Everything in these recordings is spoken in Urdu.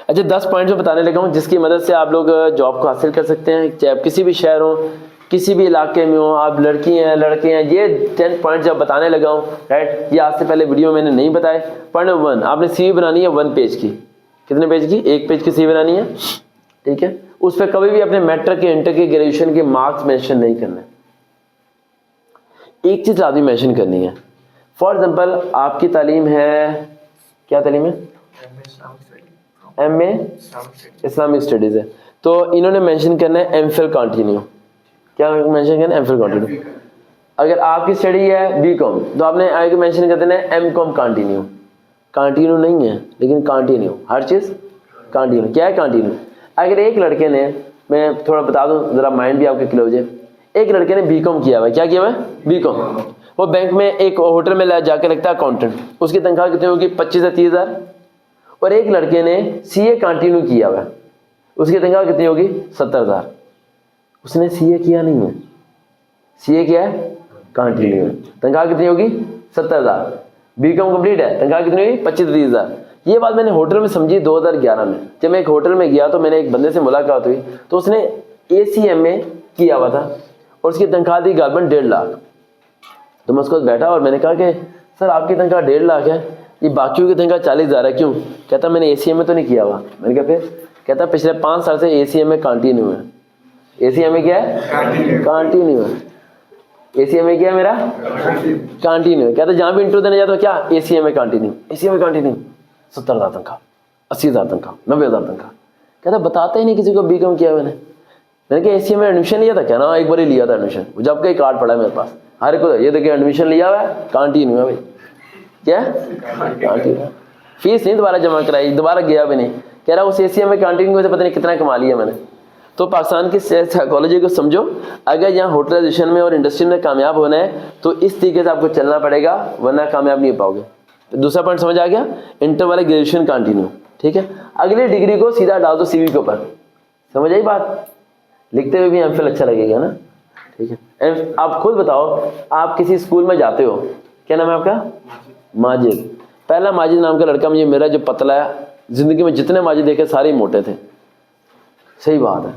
اچھا 10 پوائنٹس میں بتانے لگا ہوں جس کی مدد سے آپ لوگ جاب کو حاصل کر سکتے ہیں، چاہے آپ کسی بھی شہر ہوں، کسی بھی علاقے میں ہوں، آپ لڑکی ہیں لڑکے ہیں. یہ 10 پوائنٹ جب بتانے لگا ہوں رائٹ، یہ آج سے پہلے ویڈیو میں نے نہیں بتائے. پوائنٹ نمبر 1، آپ نے سی وی بنانی ہے 1 پیج کی. کتنے پیج کی؟ 1 پیج کی سی وی بنانی ہے. ٹھیک ہے، اس پہ کبھی بھی اپنے میٹرک کے، انٹر کے، گریجویشن کے مارکس مینشن نہیں کرنے. ایک چیز لازمی مینشن کرنی ہے. فار ایگزامپل آپ کی تعلیم ہے، کیا تعلیم ہے؟ ایم اے اسلامک اسٹڈیز ہے، تو انہوں نے مینشن کرنا ہے ایم فل کنٹینیو. کیا مینشن کرنا ہے؟ MPhil continue. اگر آپ کی اسٹڈی ہے بی کام تو آپ نے آگے مینشن کر دینا ہے ایم کام کنٹینیو. کنٹینیو نہیں ہے لیکن کنٹینیو، ہر چیز کنٹینیو. کیا ہے کنٹینیو؟ اگر ایک لڑکے نے، میں تھوڑا بتا دوں ذرا مائنڈ بھی آپ کے کلیئر ہو جائے، ایک لڑکے نے بی کام کیا ہوا ہے. کیا کیا ہوا ہے؟ بی کام. وہ بینک میں ایک ہوٹل میں جا کے لگتا ہے اکاؤنٹنٹ، اس کی تنخواہ کتنی ہوگی؟ 25 سے 30 ہزار. اور ایک لڑکے نے سی اے کنٹینیو کیا ہوا ہے، اس کی تنخواہ کتنی ہوگی؟ 70,000. اس نے سی اے کیا نہیں ہے، سی اے کیا ہے؟ کنٹینیو. تنخواہ کتنی ہوگی؟ 70,000. بی کام کمپلیٹ ہے، تنخواہ کتنی ہوگی؟ 25 سے 30 ہزار. یہ بات میں نے ہوٹل میں سمجھی 2011 میں. جب میں ایک ہوٹل میں گیا تو میں نے ایک بندے سے ملاقات ہوئی، تو اس نے اے سی ایم اے کیا ہوا تھا اور اس کی تنخواہ تھی غالباً 1.5 لاکھ. تو میں اس کو بیٹھا اور میں نے کہا کہ سر آپ کی تنخواہ 1.5 لاکھ ہے، یہ باقیوں کی تنخواہ 40,000 ہے، کیوں؟ کہتا میں نے اے سی ایم اے تو نہیں کیا ہوا. میں نے کہا پھر؟ کہتا پچھلے 5 سال سے اے سی ایم اے کنٹینیو ہے. اے سی ایم اے کیا ہے؟ کنٹینیو ہے. اے سی ایم اے کیا ہے میرا؟ کنٹینیو ہے. کہتا جہاں بھی انٹرویو دینے جاتا کیا اے سی ایم اے کنٹینیو، اے سی ایم اے کنٹینیو. 70,000 تنخواہ، 80,000 تنخواہ، 90,000 تنخواہ. کہتا بتاتا ہی نہیں کسی کو بی کام کیا میں نے. میں نے کہا اے سی ایم اے ایڈمیشن لیا تھا؟ کہنا ایک بار ہی لیا تھا ایڈمیشن. جب کا کارڈ پڑا ہے میرے پاس ہر کو، یہ دیکھیں ایڈمیشن لیا ہوا ہے کنٹینیو ہے. بھائی کیا ہے؟ کنٹینیو. فیس نہیں دوبارہ جمع کرائی، دوبارہ گیا بھی نہیں. کہہ رہا اس اے سی ایم اے کنٹینیو سے پتہ نہیں کتنا کما لیا میں نے. تو پاکستان کی سائیکالوجی کو سمجھو. اگر یہاں ہوٹلائزیشن میں اور انڈسٹری میں کامیاب ہونا ہے تو اس طریقے سے آپ کو چلنا پڑے گا، ورنہ کامیاب نہیں ہو پاؤ گے. دوسرا پوائنٹ سمجھ آ گیا؟ انٹر والے گریجویشن کنٹینیو. ٹھیک ہے، اگلی ڈگری کو سیدھا ڈال دو سی وی کے اوپر. سمجھ آئی بات؟ لکھتے ہوئے بھی ایم فل اچھا لگے گا نا. ٹھیک ہے، آپ خود بتاؤ، آپ کسی اسکول میں جاتے ہو، کیا نام ہے آپ کا؟ ماجد. پہلا ماجد نام کا لڑکا مجھے میرا جو پتلا ہے، زندگی میں جتنے ماجد دیکھے سارے ہی موٹے تھے. صحیح بات ہے،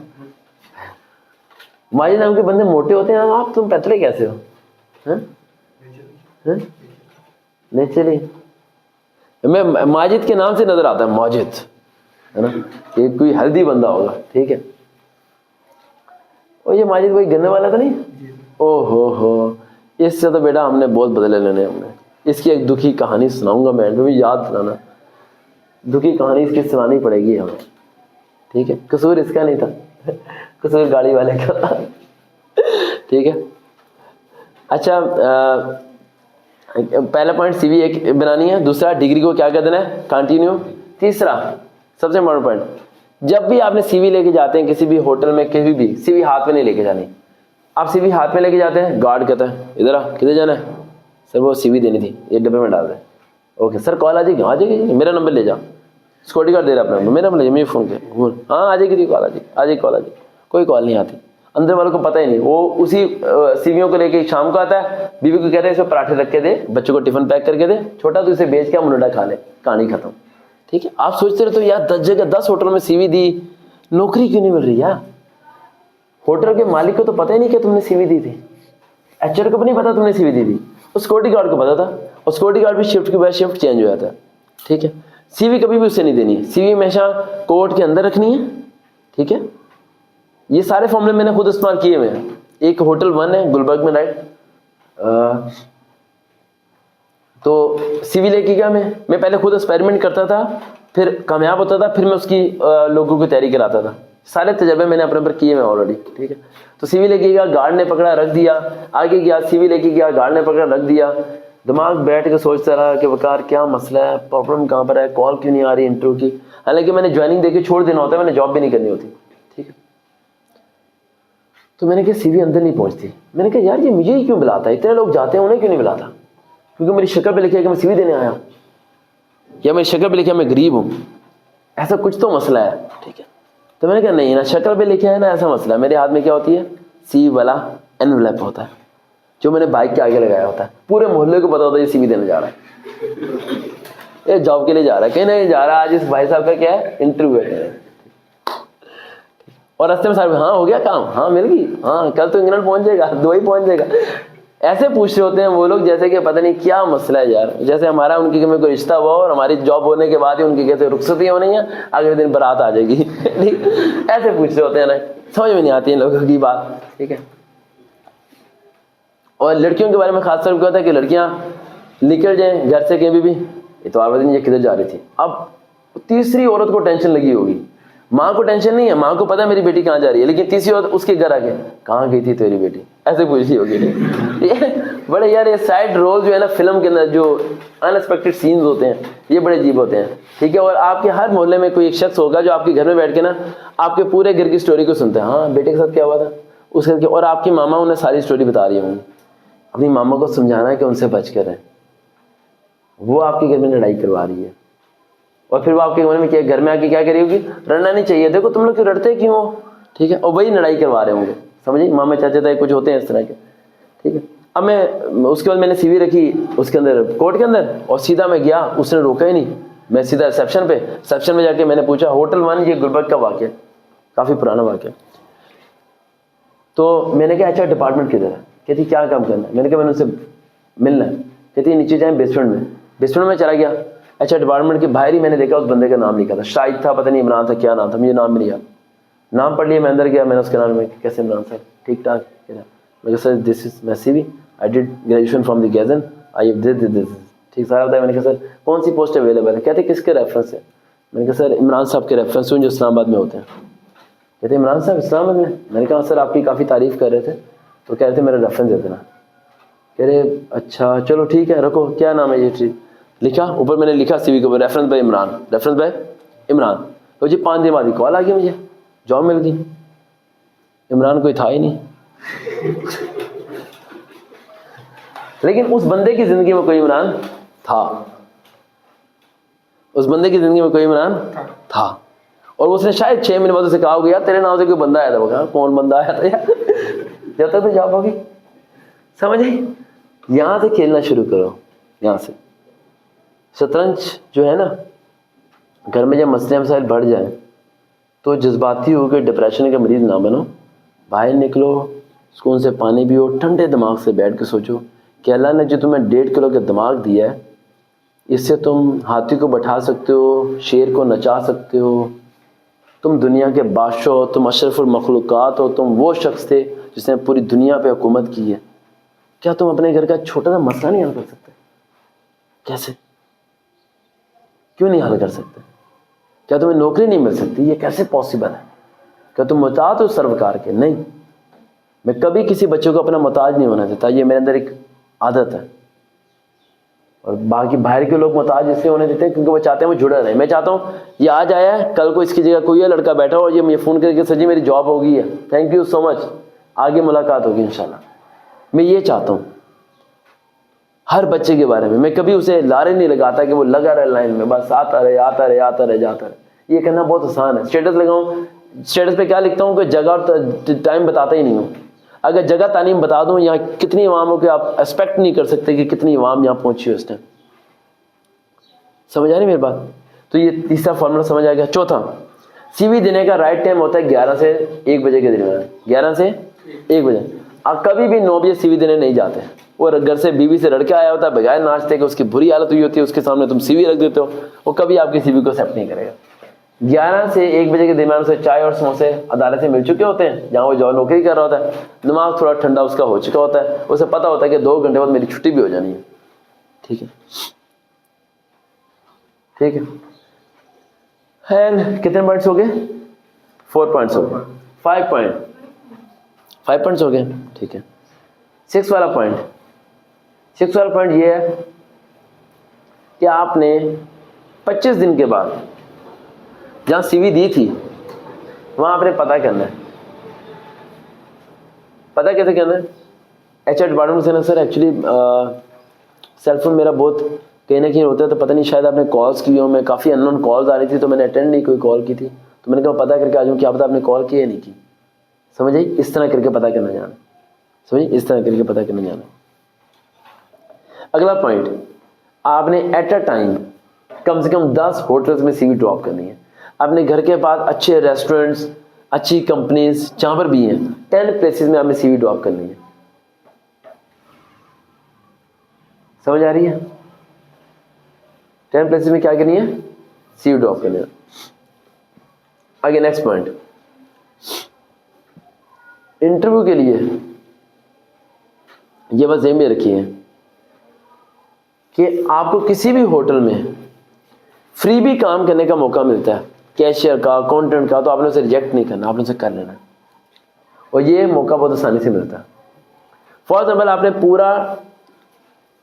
ماجد نام کے بندے موٹے ہوتے ہیں. آپ تم پتلے کیسے ہو؟ نیچرلی میں ماجد کے نام سے نظر آتا ہے، ماجد ہے نا، یہ کوئی ہیلدی بندہ ہوگا. ٹھیک ہے، اور یہ ماجد کوئی گنے والا تو نہیں؟ او ہو، اس سے تو بیٹا ہم نے بہت بدلے لینے. ہم نے اس کی ایک دکھی کہانی سناؤں گا میں، بھی یاد دلانا. دکھی کہانی اس کی سنانی پڑے گی ہمیں. ٹھیک ہے، قصور اس کا نہیں تھا، قصور گاڑی والے کا تھا. ٹھیک ہے، اچھا پہلا پوائنٹ سی وی ایک بنانی ہے. دوسرا ڈگری کو کیا کر دینا ہے؟ کنٹینیو. تیسرا سب سے امپورٹنٹ پوائنٹ، جب بھی آپ نے سی وی لے کے جاتے ہیں کسی بھی ہوٹل میں، کسی بھی سی وی ہاتھ میں نہیں لے کے جانی. آپ سی وی ہاتھ میں لے کے جاتے ہیں، گارڈ کہتا ہے ادھر آ، کدھر جانا ہے؟ سر وہ سی وی دینی تھی، یہ ڈبے میں ڈال دیں. اوکے سر کال آ جائے گی. آ جائے گی، میرا نمبر لے جاؤ. سیکورٹی گارڈ دے رہا اپنا نمبر، میرا نمبر لے جاؤ، مجھے فون کیا. ہاں آ جائے گی کال، آ جائے گی، آ جائے کال، آ جائے. کوئی کال نہیں آتی. اندر والوں کو پتہ ہی نہیں. وہ اسی سیویوں کو لے کے شام کو آتا ہے، بیوی کو کہتے ہیں اس کو پراٹھے رکھ کے دے، بچوں کو ٹفن پیک کر کے دے، چھوٹا تو اسے بیچ کے منڈا کھا لے، کہانی ختم. ٹھیک ہے، آپ سوچتے رہتے ہو یار 10 جگہ 10 ہوٹل میں سی وی دی، نوکری کیوں نہیں مل رہی یار؟ ہوٹل کے مالک کو تو پتہ ہی نہیں کہ تم نے سی وی دی تھی، ایچ آر کو بھی نہیں پتا تم نے سی وی دی تھی. اس سیکورٹی گارڈ کو پتا تھا، اور سیکورٹی گارڈ بھی شفٹ کے بعد شفٹ چینج ہو جاتا ہے. ٹھیک ہے، سی وی کبھی بھی اسے نہیں دینی ہے. سی وی ہمیشہ کوٹ کے اندر رکھنی ہے. ٹھیک ہے، یہ سارے فارمولے میں نے خود استعمال کیے ہوئے ہیں. ایک ہوٹل 1 ہے گلبرگ میں رائٹ، تو سی وی لے کے گیا. میں پہلے خود ایکسپیریمنٹ کرتا تھا، پھر کامیاب ہوتا تھا، پھر میں اس کی لوگوں کی تیاری کراتا تھا. سارے تجربے میں نے اپنے پر کیے ہوئے آلریڈی. ٹھیک ہے، تو سی وی لے کے گیا، گارڈ نے پکڑا رکھ دیا. آگے گیا سی وی لے کے گیا، گارڈ نے پکڑا رکھ دیا. دماغ بیٹھ کے سوچتا رہا کہ وقار کیا مسئلہ ہے، پرابلم کہاں پر ہے، کال کیوں نہیں آ رہی انٹرویو کی. حالانکہ میں نے جوائننگ دے کے چھوڑ دینا ہوتا ہے، میں نے جاب بھی نہیں کرنی ہوتی. ٹھیک ہے، تو میں نے کہا سی وی اندر نہیں پہنچتی. میں نے کہا یار یہ مجھے ہی کیوں بلاتا ہے، اتنے لوگ جاتے ہیں انہیں کیوں نہیں بلاتا؟ کیونکہ میری شکل پہ لکھا ہے کہ میں سی وی دینے آیا ہوں، یا میری شکل پہ لکھا ہے میں غریب ہوں. ایسا کچھ تو مسئلہ ہے. ٹھیک ہے، تو میں نے کہا نہیں، نہ شکل پہ لکھا ہے نہ ایسا مسئلہ ہے. میرے ہاتھ میں کیا ہوتی ہے؟ سی والا انویلپ ہوتا ہے جو میں نے بائک کے آگے لگایا ہوتا ہے. پورے محلے کو پتا ہوتا ہے یہ سی وی دینے جا رہا ہے. یہ جاب کے لیے جا رہا ہے, کہیں نہیں جا رہا, آج اس بھائی صاحب کا کیا ہے انٹرویو ہے. اور راستے میں صاحب ہاں ہو گیا کام, ہاں مل گئی, ہاں کل تو انگلینڈ پہنچ جائے گا, دبئی پہنچ جائے گا. ایسے پوچھ رہے ہوتے ہیں وہ لوگ جیسے کہ پتہ نہیں کیا مسئلہ ہے یار, جیسے ہمارا ان کی میں کوئی رشتہ ہوا اور ہماری جاب ہونے کے بعد ہی ان کی کیسے رخصتی ہونی ہے, اگلے دن برات آ جائے گی. ایسے پوچھ رہے ہوتے ہیں نا, سمجھ میں نہیں آتی ان لوگوں کی بات. ٹھیک ہے. اور لڑکیوں کے بارے میں خاص طور پہ ہوتا ہے کہ لڑکیاں نکل جائیں گھر سے کہیں بھی, اتوار والے دن یہ کدھر جا رہی تھی, اب تیسری عورت کو ٹینشن لگی ہوگی. ماں کو ٹینشن نہیں ہے, ماں کو پتا ہے میری بیٹی کہاں جا رہی ہے, لیکن تیسری عورت اس کے گھر آ کے کہاں گئی تھی تیری بیٹی, ایسے پوچھ رہی ہوگی. بڑے یار یہ سائڈ رول جو ہے نا فلم کے اندر, جو ان ایکسپیکٹڈ سینز ہوتے ہیں, یہ بڑے عجیب ہوتے ہیں. ٹھیک ہے. اور آپ کے ہر محلے میں کوئی ایک شخص ہوگا جو آپ کے گھر میں بیٹھ کے نا آپ کے پورے گھر کی اسٹوری کو سنتا ہے. ہاں بیٹے کے ساتھ کیا ہوا تھا اس کے, اور آپ کی ماما انہیں ساری اسٹوری بتا رہی ہوں گی. اپنی ماما کو سمجھانا ہے کہ ان سے بچ کر رہیں, وہ آپ کے گھر میں لڑائی کروا رہی ہے, اور پھر وہ آپ کے گھر میں آ کے کیا کری ہوگی, رڑنا نہیں چاہیے, دیکھو تم لوگ کیوں لڑتے کیوں ہو. ٹھیک ہے. اور وہی لڑائی کروا رہے ہوں گے, سمجھے, ماما چاچا تائی کچھ ہوتے ہیں اس طرح کے. ٹھیک ہے. اب میں اس کے بعد میں نے سی وی رکھی اس کے اندر کوٹ کے اندر, اور سیدھا میں گیا, اس نے روکا ہی نہیں. میں سیدھا ریسیپشن میں جا کے میں نے پوچھا ہوٹل 1, یہ گلبرگ کا واقعہ, کافی پرانا واقعہ. تو میں نے کہا اچھا ڈپارٹمنٹ کدھر ہے, کہتی کیا کام کرنا ہے. میں نے کہا میں نے ان سے ملنا ہے. کہتی نیچے جائیں بیسمنٹ میں چلا گیا. اچھا ڈپارٹمنٹ کے باہر ہی میں نے دیکھا اس بندے کا نام لکھا تھا, شاہد تھا, پتہ نہیں عمران تھا, کیا نام تھا, مجھے نام بھی نہیں یاد. نام پڑھ لیا, میں اندر گیا, میں نے اس کے نام میں کیسے عمران صاحب ٹھیک ٹھاک, میں کہا sir this is my C V, I did graduation from the گیزن, آئی ڈیڈ دس. ٹھیک سارا بتایا. میں نے کہا سر کون سی پوسٹ اویلیبل ہے. کہتے کس کے ریفرنس ہے. میں نے کہا سر عمران صاحب کے ریفرنس ہوں جو اسلام آباد میں ہوتے ہیں. کہتے عمران صاحب اسلام آباد میں. میں نے کہا سر آپ کی کافی تعریف کر رہے تھے, تو کہہ رہے تھے میرا ریفرنس دے دینا. کہہ رہے اچھا چلو ٹھیک ہے رکھو, کیا نام ہے یہ چیز لکھا اوپر, میں نے لکھا سی وی کے اوپر ریفرنس بائی عمران. تو جی 5 دن بعد کال آ گئی, مجھے جاب مل گئی. عمران کوئی تھا ہی نہیں, لیکن اس بندے کی زندگی میں کوئی عمران تھا, اس بندے کی زندگی میں کوئی عمران تھا. اور اس نے شاید 6 مہینے بعد اسے کہا ہوگا تیرے نام سے کوئی بندہ آیا تھا. وہ کہا کون بندہ آیا تھا یار, جب تک تو جاب ہوگی. سمجھے, یہاں سے کھیلنا شروع کرو. یہاں سے شطرنج جو ہے نا, گھر میں جب مسئلے مسائل بڑھ جائیں تو جذباتی ہو کے ڈپریشن کا مریض نہ بنو. باہر نکلو, سکون سے پانی پیو, ٹھنڈے دماغ سے بیٹھ کے سوچو کہ اللہ نے جو تمہیں 1.5 کلو کا دماغ دیا ہے, اس سے تم ہاتھی کو بٹھا سکتے ہو, شیر کو نچا سکتے ہو, تم دنیا کے بادشاہ ہو, تم اشرف المخلوقات ہو, تم وہ شخص تھے جس نے پوری دنیا پہ حکومت کی ہے. کیا تم اپنے گھر کا چھوٹا سا مسئلہ نہیں حل کر سکتے؟ کیسے, کیوں نہیں حل کر سکتے؟ کیا تمہیں نوکری نہیں مل سکتی؟ یہ کیسے پاسبل ہے؟ کیا تم محتاج ہو سروکار کے؟ نہیں, میں کبھی کسی بچے کو اپنا محتاج نہیں ہونا دیتا, یہ میرے اندر ایک عادت ہے. اور باقی باہر کے لوگ محتاج اس لیے ہونے دیتے ہیں کیونکہ وہ چاہتے ہیں وہ جڑا رہے. میں چاہتا ہوں یہ آج آیا ہے, کل کو اس کی جگہ کوئی ہے لڑکا بیٹھا ہو اور یہ مجھے فون کر کے سر جی میری جاب ہو گئی ہے, تھینک یو سو مچ, آگے ملاقات ہوگی انشاءاللہ. میں یہ چاہتا ہوں ہر بچے کے بارے میں. میں کبھی اسے لارے نہیں لگاتا کہ وہ لگا رہے لائن میں, بس آتا رہے جاتا رہے. یہ کرنا بہت آسان ہے. اسٹیٹس لگاؤں, اسٹیٹس پہ کیا لکھتا ہوں کہ جگہ اور ٹائم بتاتا ہی نہیں ہوں. اگر جگہ تعلیم بتا دوں, یہاں کتنی عوام ہو کہ آپ ایکسپیکٹ نہیں کر سکتے کہ کتنی عوام یہاں پہنچی ہو اس ٹائم. سمجھ آ رہی میری بات؟ تو یہ تیسرا فارمولا سمجھ آ گیا. چوتھا, سی وی دینے کا رائٹ ٹائم ہوتا ہے 11 سے 1 بجے کے درمیان. 11 سے 1 بجے. آپ کبھی بھی 9 بجے سی وی دینے نہیں جاتے. وہ گھر سے بیوی سے لڑکا آیا ہوتا ہے بغیر ناشتے کے, اس کی بری حالت ہوئی ہوتی ہے, اس کے سامنے تم سی وی رکھ دیتے ہو, وہ کبھی آپ کی سی وی کو ایکسیپٹ نہیں کرے گا. 11 سے 1 بجے کے درمیان سے چائے اور سموسے عدالت سے مل چکے ہوتے ہیں, جہاں وہ جو نوکری کر رہا ہوتا ہے, دماغ تھوڑا ٹھنڈا اس کا ہو چکا ہوتا ہے, اسے پتا ہوتا ہے کہ 2 گھنٹے بعد میری چھٹی بھی ہو جانی ہے. ٹھیک ہے, ٹھیک ہے. اینڈ کتنے پوائنٹس ہو گئے؟ 4 پوائنٹس ہو گئے. 5 پوائنٹس ہو گئے. ٹھیک ہے. 6 والا پوائنٹ یہ ہے کہ آپ نے 25 دن کے بعد جہاں سی وی دی تھی وہاں آپ نے پتہ کرنا ہے. پتہ کیسے کرنا ہے؟ ایچ آر ڈپارٹمنٹ سے نا سر ایکچولی سیل فون میرا بہت کہیں نہ کہیں ہوتا ہے, تو پتہ نہیں شاید آپ نے کالس کی ہو. میں کافی ان نون کالز آ رہی تھی تو میں نے اٹینڈ نہیں کوئی کال کی تھی, تو میں نے کہا پتہ کر کے آ جاؤں کیا پتہ آپ نے کال کی یا نہیں کی. سمجھ آئی؟ اس طرح کر کے پتہ کرنا جانا. سمجھ, اس طرح کر کے پتہ کرنا جانا. اگلا پوائنٹ, آپ نے ایٹ اے ٹائم کم سے کم 10 ہوٹلز میں سی وی ڈراپ کرنی ہے. اپنے گھر کے پاس اچھے ریسٹورینٹس, اچھی کمپنیز جہاں پر بھی ہیں, 10 پلیسز میں آپ نے سی وی ڈراپ کرنی ہے. سمجھ آ رہی ہے؟ 10 پلیسز میں کیا کرنی ہے؟ سی وی ڈراپ کرنی ہے. آگے نیکسٹ پوائنٹ, انٹرویو کے لیے یہ بات ذہن میں رکھیے کہ آپ کو کسی بھی ہوٹل میں فری بھی کام کرنے کا موقع ملتا ہے, کیشیئر کا, اکاؤنٹنٹ کا, تو آپ نے اسے ریجیکٹ نہیں کرنا, آپ نے اسے کر لینا. اور یہ موقع بہت آسانی سے ملتا ہے. فار ایگزامپل آپ نے پورا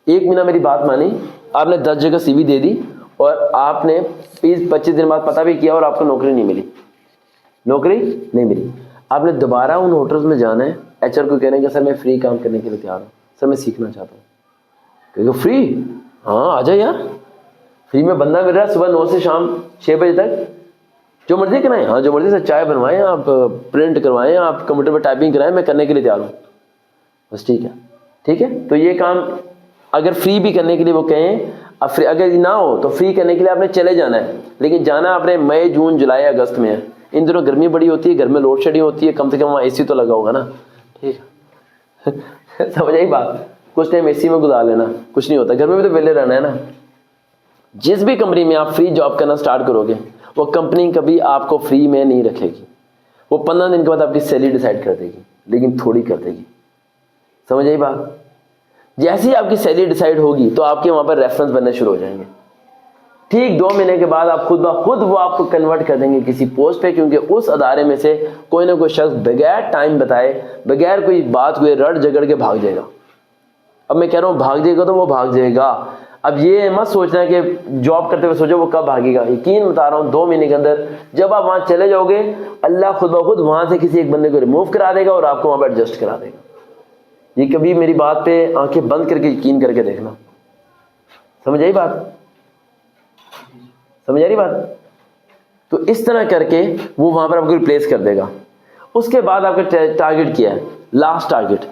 1 مہینہ میری بات مانی, آپ نے 10 جگہ سی وی دے دی, اور آپ نے 20-25 دن بعد پتہ بھی کیا اور آپ کو نوکری نہیں ملی, نوکری نہیں ملی. آپ نے دوبارہ ان ہوٹلز میں جانا ہے, ایچ آر کو کہنا ہے کہ سر میں فری کام کرنے کے لیے تیار ہوں, سر میں سیکھنا چاہتا ہوں. کیونکہ فری, ہاں آ جائے یار, فری میں بندہ مل رہا ہے, صبح 9 سے شام 6 بجے تک, جو مرضی کرائیں, ہاں جو مرضی سے چائے بنوائیں, آپ پرنٹ کروائیں, آپ کمپیوٹر پہ ٹائپنگ کرائیں, میں کرنے کے لیے تیار ہوں. بس ٹھیک ہے, ٹھیک ہے. تو یہ کام اگر فری بھی کرنے کے لیے وہ کہیں, اگر نہ ہو تو فری کرنے کے لیے آپ نے چلے جانا ہے, لیکن جانا آپ نے مئی, جون, جولائی, اگست میں ہے. ان دنوں گرمی بڑی ہوتی ہے, گھر میں لوڈ شیڈنگ ہوتی ہے, کم سے کم وہاں اے سی تو لگا ہوگا نا, ٹھیک ہے. سمجھ آئی بات؟ کچھ ٹائم اے سی میں گزار لینا, کچھ نہیں ہوتا, گھر میں بھی تو ویلے رہنا ہے نا. جس بھی کمپنی میں آپ فری جاب کرنا سٹارٹ کرو گے, وہ کمپنی کبھی آپ کو فری میں نہیں رکھے گی. وہ 15 دن کے بعد آپ کی سیلری ڈیسائیڈ کر دے گی, لیکن تھوڑی کر دے گی. سمجھ آئی بات؟ جیسے ہی آپ کی سیلری ڈیسائیڈ ہوگی تو آپ کے وہاں پر ریفرنس بننے شروع ہو جائیں گے. ٹھیک 2 مہینے کے بعد آپ خود بخود وہ آپ کو کنورٹ کر دیں گے کسی پوسٹ پہ, کیونکہ اس ادارے میں سے کوئی نہ کوئی شخص بغیر ٹائم بتائے, بغیر کوئی بات ہوئے رٹ جگڑ کے بھاگ جائے گا. اب میں کہہ رہا ہوں بھاگ جائے گا تو وہ بھاگ جائے گا. اب یہ مت سوچنا کہ جاب کرتے ہوئے سوچو وہ کب بھاگے گا. یقین بتا رہا ہوں 2 مہینے کے اندر جب آپ وہاں چلے جاؤ گے, اللہ خود بخود وہاں سے کسی ایک بندے کو ریموو کرا دے گا اور آپ کو وہاں پہ ایڈجسٹ کرا دے گا. یہ کبھی میری بات پہ آنکھیں بند کر کے یقین کر کے دیکھنا. سمجھ آئی بات؟ سمجھ آ رہی بات؟ تو اس طرح کر کے وہ وہاں پر آپ کو ریپلیس کر دے گا. اس کے بعد آپ کا ٹارگٹ کیا ہے؟ لاسٹ ٹارگٹ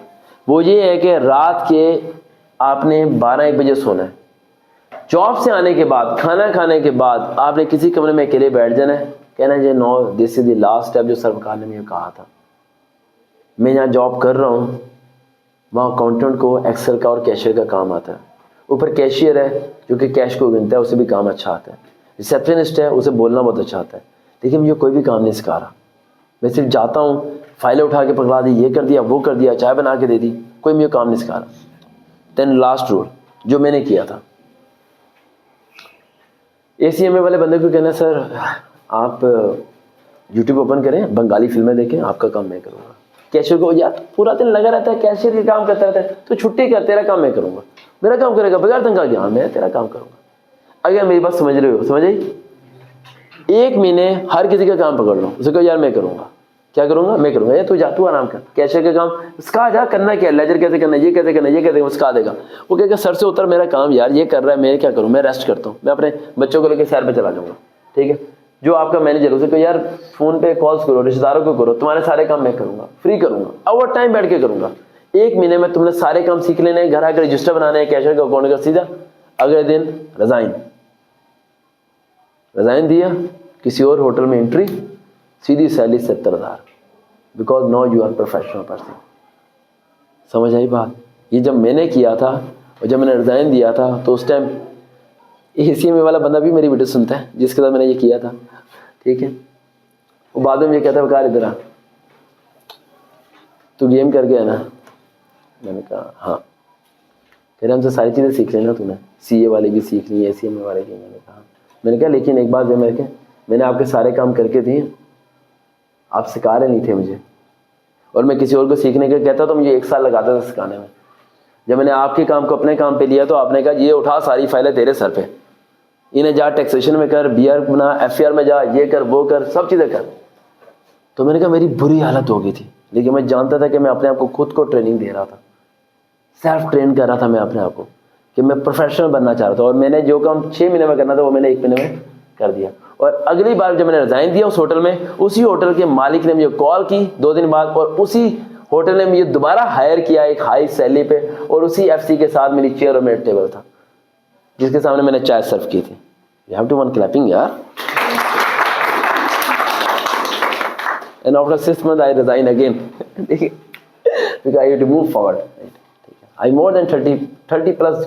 وہ یہ ہے کہ رات کے آپ نے 12-1 بجے سونا ہے. جاب سے آنے کے بعد, کھانا کھانے کے بعد آپ نے کسی کمرے میں اکیلے بیٹھ جانا ہے, کہنا ہے نو دس از دی لاسٹ اسٹیپ جو سرکار نے مجھے کہا تھا. میں یہاں جاب کر رہا ہوں, وہاں اکاؤنٹنٹ کو ایکسل کا اور کیشیئر کا کام آتا ہے. اوپر کیشیئر ہے جو کہ کیش کو گنتا ہے, اسے بھی کام اچھا آتا ہے. ریسیپشنسٹ ہے, اسے بولنا بہت اچھا آتا ہے, لیکن مجھے کوئی بھی کام نہیں سکھا رہا. میں صرف جاتا ہوں, فائلیں اٹھا کے پکڑا دی, یہ کر دیا, وہ کر دیا, چائے بنا کے دے دی, کوئی مجھے کام نہیں سکھا رہا. دین لاسٹ رول جو میں نے کیا تھا, اے سی ایم اے والے بندے کو کہنا ہے سر آپ یوٹیوب اوپن کریں, بنگالی فلمیں دیکھیں, آپ کا کام میں کروں گا. کیشیئر کو یار پورا دن لگا رہتا ہے, کیشیئر کے کام کرتا رہتا ہے, تو چھٹی کر, تیرا کام میں کروں گا. میرا کام کرے گا بغیر تنخواہ کے, ہاں میں تیرا کام کروں گا. اگر میری بات سمجھ رہے ہو, سمجھ آئی؟ 1 مہینے ہر کسی کا کام پکڑ لو, اسے کہو یار میں کروں گا. کیا کروں گا؟ میں کروں گا. یہ تو جا, تو آرام کر. کیشیئر کا کام سکھا جا, کرنا کیا, لیجر کیسے کرنا ہے, یہ کیسے کرنا ہے, یہ کیسے کرنا, سکھا دے گا. وہ کہے گا سر سے اتر, میرا کام یار یہ کر رہا ہے, میں کیا کروں, میں ریسٹ کرتا ہوں, میں اپنے بچوں کو لے کے سیر پہ چلا جاؤں گا. ٹھیک ہے. جو آپ کا مینیجر اسے کہو یار فون پہ کالس کرو, رشتے داروں کو کرو, تمہارے سارے کام میں کروں گا, فری کروں گا, اوور ٹائم بیٹھ کے کروں گا. 1 مہینے میں تم نے سارے کام سیکھ لینے ہیں, گھر آ کے رجسٹر بنانے ہیں, کیشیئر کا, اکاؤنٹ کا, سیدھا اگلے دن ریزائن دیا, کسی اور ہوٹل میں انٹری, سیدھی salary 70,000, because now you are professional person. سمجھ آئی بات؟ یہ جب میں نے کیا تھا اور جب میں نے ریزائن دیا تھا تو اس ٹائم اے سی ایم اے والا بندہ بھی میری ویڈیو سنتا ہے جس کے ساتھ میں نے یہ کیا تھا. ٹھیک ہے. وہ بعد میں یہ کہتا ہے بکار ادھر آ, تو گیم کر گیا نا. میں نے کہا ہاں. کہہ رہے ہم سے ساری چیزیں سیکھ لینا, تو نے سی اے والے بھی سیکھ لی, اے سی ایم اے والے بھی. میں نے کہا لیکن ایک بات میں نے آپ کے سارے کام کر کے دیے, آپ سکھا رہے نہیں تھے مجھے, اور میں کسی اور کو سیکھنے کے کہتا تو مجھے 1 سال لگاتا تھا سکھانے میں. جب میں نے آپ کے کام کو اپنے کام پہ لیا تو آپ نے کہا یہ اٹھا ساری فائلیں تیرے سر پہ, انہیں جا ٹیکسیشن میں کر, بی آر بنا, ایف آر میں جا, یہ کر, وہ کر, سب چیزیں کر. تو میں نے کہا میری بری حالت ہو گئی تھی, لیکن میں جانتا تھا کہ میں اپنے آپ کو خود کو ٹریننگ دے رہا تھا, سیلف ٹرین کر رہا تھا میں اپنے آپ کو کہ میں پروفیشنل بننا چاہ رہا تھا. اور میں نے جو کام 6 مہینے میں کرنا تھا وہ میں نے 1 مہینے میں کر دیا. اور اگلی بار جب میں نے ریزائن دیا اس ہوٹل میں, اسی ہوٹل کے مالک نے مجھے کال کی 2 دن بعد, اور اسی ہوٹل نے مجھے دوبارہ ہائر کیا ایک ہائی سیلری پہ, اور اسی ایف سی کے ساتھ میری چیئر اور میرا ٹیبل تھا جس کے سامنے میں نے چائے سرو کی تھی. You have to one clapping, yaar. And after 6 months, I resign again. Because I have to move forward. I more than 30 plus